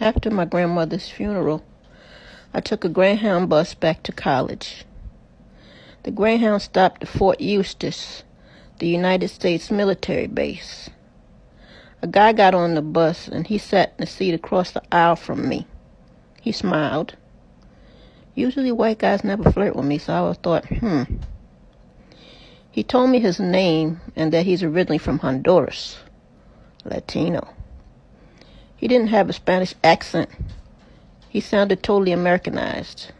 After my grandmother's funeral, I took a Greyhound bus back to college. The Greyhound stopped at Fort Eustis, the United States military base. A guy got on the bus and he sat in the seat across the aisle from me. He smiled. Usually white guys never flirt with me, so I thought, He told me his name and that he's originally from Honduras, Latino. He didn't have a Spanish accent. He sounded totally Americanized.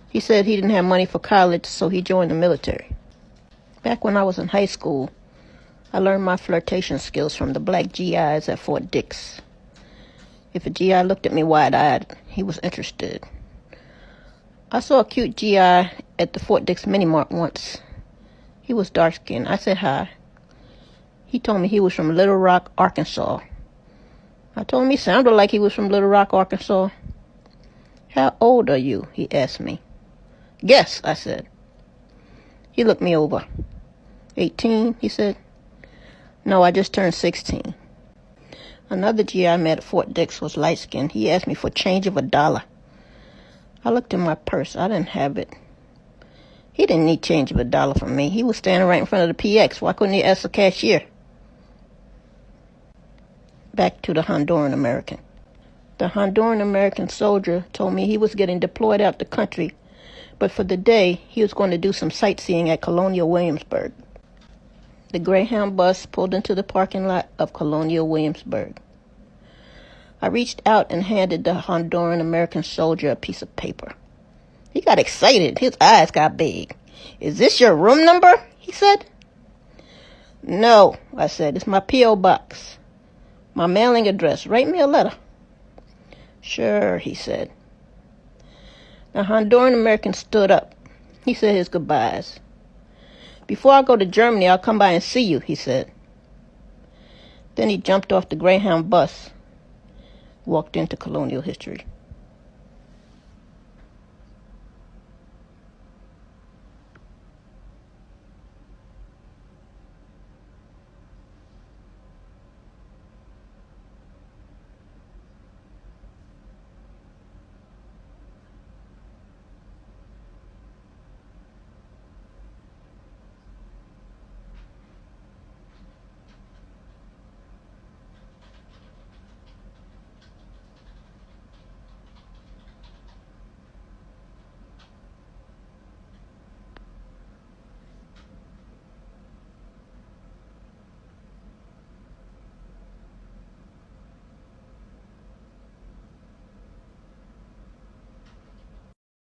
He said he didn't have money for college, so he joined the military. Back when I was in high school, I learned my flirtation skills from the black GIs at Fort Dix. If a GI looked at me wide-eyed, he was interested. I saw a cute GI at the Fort Dix mini-mart once. He was dark-skinned. I said hi. He told me he was from Little Rock, Arkansas. I told him he sounded like he was from Little Rock, Arkansas. How old are you? He asked me. Guess, I said. He looked me over. 18, he said. No, I just turned 16. Another GI I met at Fort Dix was light-skinned. He asked me for change of $1. I looked in my purse. I didn't have it. He didn't need change of $1 from me. He was standing right in front of the PX. Why couldn't he ask the cashier? Back to the Honduran American. The Honduran American soldier told me he was getting deployed out the country, but for the day, he was going to do some sightseeing at Colonial Williamsburg. The Greyhound bus pulled into the parking lot of Colonial Williamsburg. I reached out and handed the Honduran American soldier a piece of paper. He got excited. His eyes got big. Is this your room number? He said. No, I said. It's my P.O. box. My mailing address. Write me a letter. Sure, he said. The Honduran American stood up. He said his goodbyes. Before I go to Germany, I'll come by and see you, he said. Then he jumped off the Greyhound bus, walked into colonial history.